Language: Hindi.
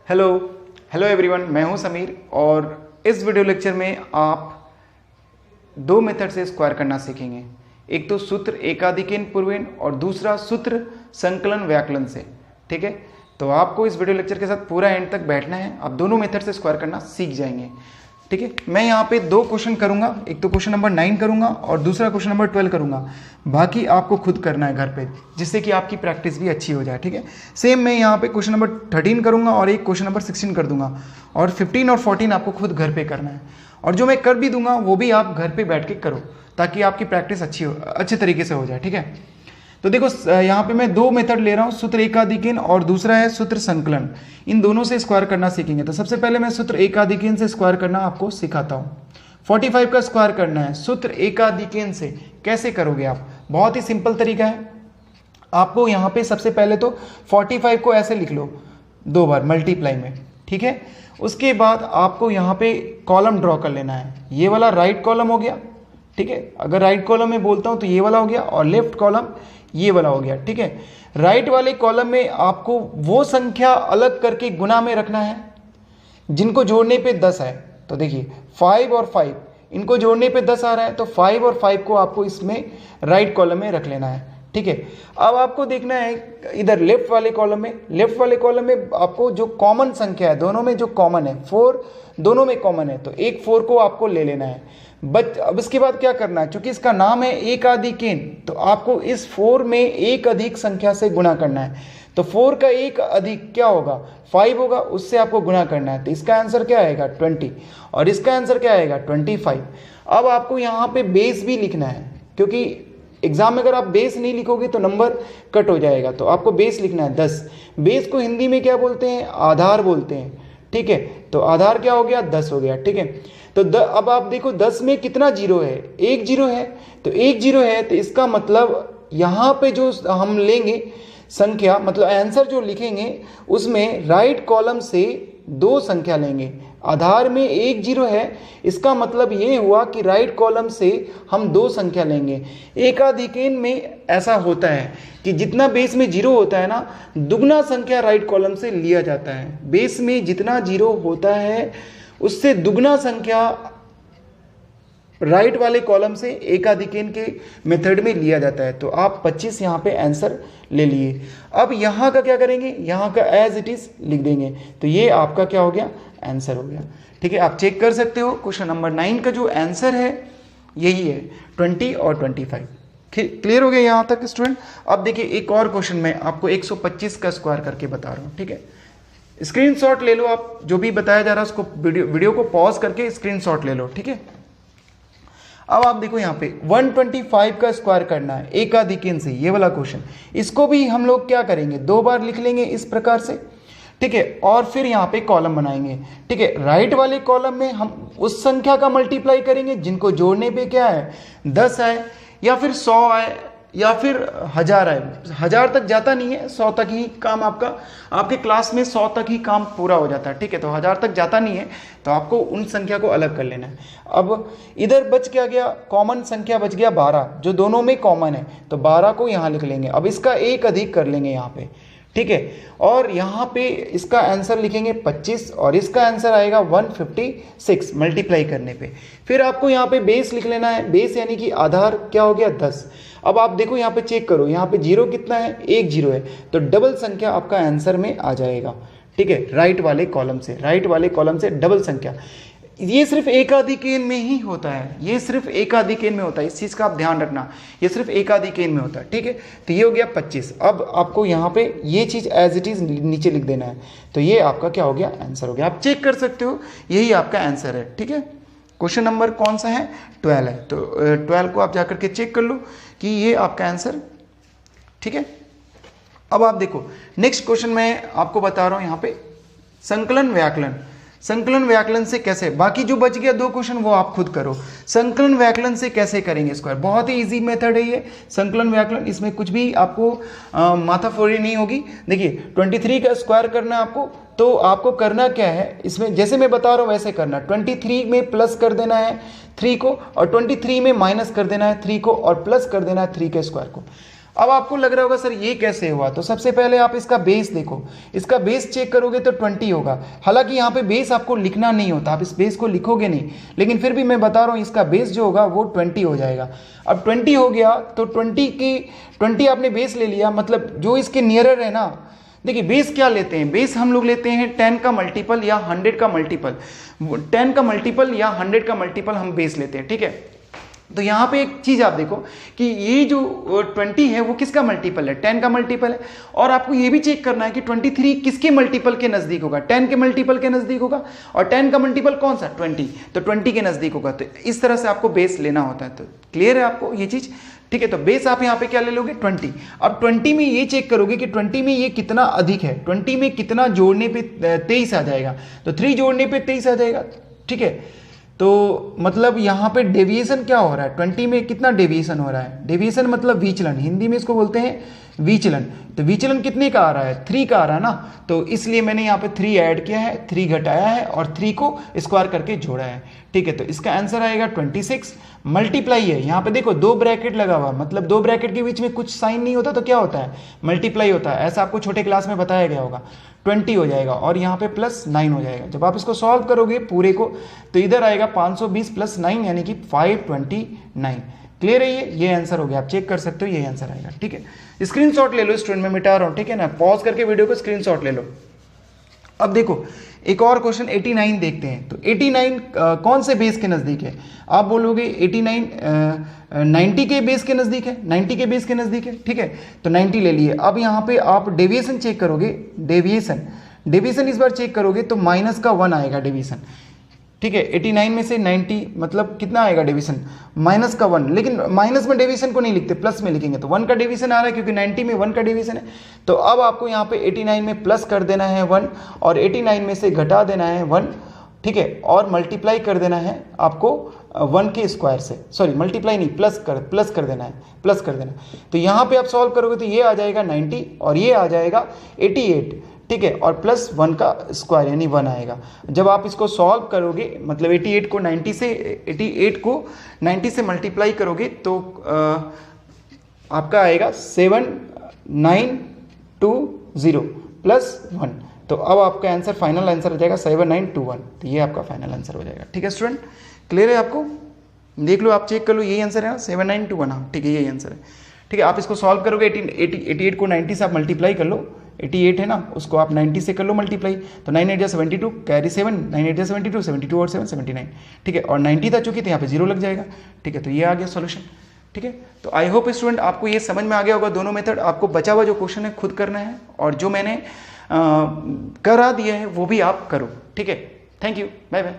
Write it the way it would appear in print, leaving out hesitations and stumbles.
हेलो हेलो एवरीवन, मैं हूं समीर और इस वीडियो लेक्चर में आप दो मेथड से स्क्वायर करना सीखेंगे। एक तो सूत्र एकाधिकेन पूर्वेन और दूसरा सूत्र संकलन व्याकलन से। ठीक है, तो आपको इस वीडियो लेक्चर के साथ पूरा एंड तक बैठना है। आप दोनों मेथड से स्क्वायर करना सीख जाएंगे। ठीक है, मैं यहाँ पे दो क्वेश्चन करूँगा, एक तो क्वेश्चन नंबर 9 करूँगा और दूसरा क्वेश्चन नंबर 12 करूँगा। बाकी आपको खुद करना है घर पे, जिससे कि आपकी प्रैक्टिस भी अच्छी हो जाए। ठीक है, सेम मैं यहाँ पे क्वेश्चन नंबर 13 करूँगा और एक क्वेश्चन नंबर 16 कर दूंगा और 15 और 14 आपको खुद घर पे करना है। और जो मैं कर भी दूंगा वो भी आप घर पे बैठ के करो, ताकि आपकी प्रैक्टिस अच्छे तरीके से हो जाए। ठीक है, तो देखो यहाँ पे मैं दो मेथड ले रहा हूँ, सूत्र एकाधिकेन और दूसरा है सूत्र संकलन। इन दोनों से स्क्वायर करना सीखेंगे। तो सबसे पहले मैं सूत्र एकाधिकेन से स्क्वायर करना आपको सिखाता हूँ। 45 का स्क्वायर करना है सूत्र एकाधिकेन से। कैसे करोगे आप? बहुत ही सिंपल तरीका है। आपको यहाँ पे सबसे पहले तो 45 को ऐसे लिख लो, दो बार मल्टीप्लाई में। ठीक है, उसके बाद आपको यहाँ पे कॉलम ड्रॉ कर लेना है। ये वाला राइट कॉलम हो गया। ठीक है, अगर राइट कॉलम में बोलता हूँ तो ये वाला हो गया और लेफ्ट कॉलम ये वाला हो गया। ठीक है, राइट वाले कॉलम में आपको वो संख्या अलग करके गुना में रखना है जिनको जोड़ने पे 10 है। तो देखिए 5 और 5 इनको जोड़ने पे 10 आ रहा है, तो 5 और 5 को आपको इसमें राइट कॉलम में रख लेना है। ठीक है, अब आपको देखना है इधर लेफ्ट वाले कॉलम में आपको जो कॉमन संख्या है, दोनों में जो कॉमन है 4, दोनों में कॉमन है, तो एक 4 को आपको ले लेना है। अब इसके बाद क्या करना है, क्योंकि इसका नाम है एकाधिकेन, तो आपको इस 4 में एक अधिक संख्या से गुणा करना है। तो 4 का एक अधिक क्या होगा, 5 होगा, उससे आपको गुणा करना है। तो इसका आंसर क्या आएगा 20 और इसका आंसर क्या आएगा 25। अब आपको यहाँ पे बेस भी लिखना है, क्योंकि एग्जाम में अगर आप बेस नहीं लिखोगे तो नंबर कट हो जाएगा। तो आपको बेस लिखना है 10। बेस को हिंदी में क्या बोलते हैं, आधार बोलते हैं। ठीक है, तो आधार क्या हो गया 10 हो गया। ठीक है, तो अब आप देखो 10 में कितना जीरो है, एक जीरो है। तो एक जीरो है, तो इसका मतलब यहाँ पे जो हम लेंगे संख्या, मतलब आंसर जो लिखेंगे उसमें राइट कॉलम से 2 संख्या लेंगे। आधार में एक जीरो है, इसका मतलब ये हुआ कि राइट कॉलम से हम 2 संख्या लेंगे। एकाधिकेन में ऐसा होता है कि जितना बेस में जीरो होता है ना, दुगना संख्या राइट कॉलम से लिया जाता है। बेस में जितना जीरो होता है उससे दुगना संख्या राइट वाले कॉलम से एकाधिकेन के मेथड में लिया जाता है। तो आप 25 यहाँ पे आंसर ले लिए। अब यहाँ का क्या करेंगे, यहाँ का एज इट इज लिख देंगे। तो ये आपका क्या हो गया, आंसर हो गया। ठीक है, आप चेक कर सकते हो क्वेश्चन नंबर 9 का जो आंसर है यही है 20 और 25। क्लियर हो गया यहाँ तक स्टूडेंट? अब देखिए एक और क्वेश्चन में आपको 125 का स्क्वायर करके बता रहा हूँ। ठीक है, स्क्रीनशॉट ले लो आप, जो भी बताया जा रहा है उसको वीडियो को पॉज करके स्क्रीनशॉट ले लो। ठीक है, अब आप देखो यहाँ पे 125 का स्क्वायर करना है एकाधिकेन से, ये वाला क्वेश्चन। इसको भी हम लोग क्या करेंगे, 2 बार लिख लेंगे इस प्रकार से। ठीक है, और फिर यहाँ पे कॉलम बनाएंगे। ठीक है, राइट वाले कॉलम में हम उस संख्या का मल्टीप्लाई करेंगे जिनको जोड़ने पे क्या है 10 आए या फिर 100 आए या फिर 1000 आए। 1000 तक जाता नहीं है, 100 तक ही काम आपका, आपके क्लास में 100 तक ही काम पूरा हो जाता है। ठीक है, तो 1000 तक जाता नहीं है, तो आपको उन संख्या को अलग कर लेना है। अब इधर बच क्या गया, कॉमन संख्या बच गया 12, जो दोनों में कॉमन है, तो 12 को यहाँ लिख लेंगे। अब इसका एक अधिक कर लेंगे यहाँ पे। ठीक है, और यहाँ पे इसका आंसर लिखेंगे 25 और इसका आंसर आएगा 156 मल्टीप्लाई करने पे। फिर आपको यहाँ पे बेस लिख लेना है। बेस यानी कि आधार क्या हो गया 10। अब आप देखो यहाँ पे चेक करो, यहाँ पे जीरो कितना है, एक जीरो है, तो डबल संख्या आपका आंसर में आ जाएगा। ठीक है, राइट वाले कॉलम से डबल संख्या। ये सिर्फ एकाधिकेन में ही होता है, ये सिर्फ एकाधिकेन में होता है, इस चीज़ का आप ध्यान रखना, ये सिर्फ एकाधिकेन में होता है। ठीक है, तो ये हो गया 25। अब आपको यहाँ पे ये चीज़ एज इट इज़ नीचे लिख देना है। तो ये आपका क्या हो गया, आंसर हो गया। आप चेक कर सकते हो, यही आपका आंसर है। ठीक है, क्वेश्चन नंबर कौन सा है, 12 है। तो 12 को आप जाकर के चेक कर लो कि ये आपका आंसर। ठीक है, अब आप देखो नेक्स्ट क्वेश्चन मैं आपको बता रहा हूँ यहाँ पे संकलन व्याकलन से कैसे, बाकी जो बच गया 2 क्वेश्चन वो आप खुद करो। संकलन व्याकलन से कैसे करेंगे स्क्वायर, बहुत ही इजी मेथड है ये संकलन व्याकलन। इसमें कुछ भी आपको माथाफोड़ी नहीं होगी। देखिए 23 का स्क्वायर करना है आपको, तो आपको करना क्या है, इसमें जैसे मैं बता रहा हूँ वैसे करना। 23 में प्लस कर देना है 3 को और 23 में माइनस कर देना है 3 को और प्लस कर देना है 3 के स्क्वायर को। अब आपको लग रहा होगा सर ये कैसे हुआ, तो सबसे पहले आप इसका बेस देखो, इसका बेस चेक करोगे तो 20 होगा। हालांकि यहाँ पे बेस आपको लिखना नहीं होता, आप इस बेस को लिखोगे नहीं, लेकिन फिर भी मैं बता रहा हूँ इसका बेस जो होगा वो 20 हो जाएगा। अब 20 हो गया तो 20 आपने बेस ले लिया, मतलब जो इसके नियरर है ना, देखिए बेस क्या लेते हैं, बेस हम लोग लेते हैं 10 का मल्टीपल या 100 का मल्टीपल, 10 का मल्टीपल या 100 का मल्टीपल हम बेस लेते हैं, ठीक है। तो यहाँ पे एक चीज आप देखो कि ये जो 20 है वो किसका मल्टीपल है, 10 का मल्टीपल है। और आपको ये भी चेक करना है कि 23 किसके मल्टीपल के नजदीक होगा, 10 के मल्टीपल के नजदीक होगा, और 10 का मल्टीपल कौन सा, 20, तो 20 के नजदीक होगा। तो इस तरह से आपको बेस लेना होता है। तो क्लियर है आपको ये चीज, ठीक है। तो बेस आप यहाँ पे क्या ले लोगे, 20। अब 20 में ये चेक करोगे कि 20 में ये कितना अधिक है, 20 में कितना जोड़ने पे 23 आ जाएगा, तो 3 जोड़ने पे 23 आ जाएगा, ठीक है। तो मतलब यहाँ पे डेविएशन क्या हो रहा है, 20 में कितना डेविएशन हो रहा है, डेविएशन मतलब विचलन, हिंदी में इसको बोलते हैं विचलन। तो विचलन कितने का आ रहा है, 3 का आ रहा है ना, तो इसलिए मैंने यहाँ पे 3 ऐड किया है, 3 घटाया है और 3 को स्क्वायर करके जोड़ा है, ठीक है। तो इसका आंसर आएगा 26 मल्टीप्लाई है, यहाँ पे देखो 2 ब्रैकेट लगा हुआ, मतलब 2 ब्रैकेट के बीच में कुछ साइन नहीं होता तो क्या होता है, मल्टीप्लाई होता है, ऐसा आपको छोटे क्लास में बताया गया होगा। 20 हो जाएगा और यहाँ पे +9 हो जाएगा। जब आप इसको सॉल्व करोगे पूरे को तो इधर आएगा 520 + 9 यानी कि 529। क्लियर है ये आंसर हो गया, आप चेक कर सकते हो, ये आंसर आएगा, ठीक है। स्क्रीनशॉट ले लो स्टूडेंट, मैं मिटा रहा हूँ, ठीक है ना, पॉज करके वीडियो को स्क्रीनशॉट ले लो। अब देखो एक और क्वेश्चन 89 देखते हैं। तो 89 कौन से बेस के नज़दीक है, आप बोलोगे 89 90 के बेस के नज़दीक है, 90 के बेस के नज़दीक है, ठीक है। तो 90 ले लिए। अब यहाँ पे आप डेविएशन चेक करोगे, डेविएशन इस बार चेक करोगे तो -1 आएगा डेविएशन, ठीक है। 89 में से 90 मतलब कितना आएगा डेविएशन, -1, लेकिन माइनस में डेविएशन को नहीं लिखते, प्लस में लिखेंगे। तो 1 का डेविएशन आ रहा है क्योंकि 90 में 1 का डेविएशन है। तो अब आपको यहाँ पे 89 में प्लस कर देना है 1 और 89 में से घटा देना है 1, ठीक है, और मल्टीप्लाई कर देना है आपको 1 के स्क्वायर से, सॉरी मल्टीप्लाई नहीं, प्लस कर देना है। तो यहाँ पे आप सॉल्व करोगे तो ये आ जाएगा 90 और ये आ जाएगा 88, ठीक है, और +1 का स्क्वायर यानी 1 आएगा। जब आप इसको सॉल्व करोगे मतलब 88 को 90 से मल्टीप्लाई करोगे तो आपका आएगा 7920 + 1। तो अब आपका आंसर फाइनल आंसर हो जाएगा 7921। तो ये आपका फाइनल आंसर हो जाएगा, ठीक है स्टूडेंट। क्लियर है आपको, देख लो आप चेक कर लो, यही आंसर है ना 7921, हाँ ठीक है यही आंसर है, ठीक है। आप इसको सॉल्व करोगे 88 को 90 से आप मल्टीप्लाई कर लो, 88 है ना उसको आप 90 से कर लो मल्टीप्लाई, तो 9 8 72 कैरी 7, 9 8 72, 72 और 7 79, ठीक है। और 90 था चूंकि तो यहाँ पे 0 लग जाएगा, ठीक है। तो ये आ गया सॉल्यूशन, ठीक है। तो आई होप स्टूडेंट आपको ये समझ में आ गया होगा दोनों मेथड। आपको बचा हुआ जो क्वेश्चन है खुद करना है और जो मैंने करा दिया है वो भी आप करो, ठीक है। Thank you, bye bye.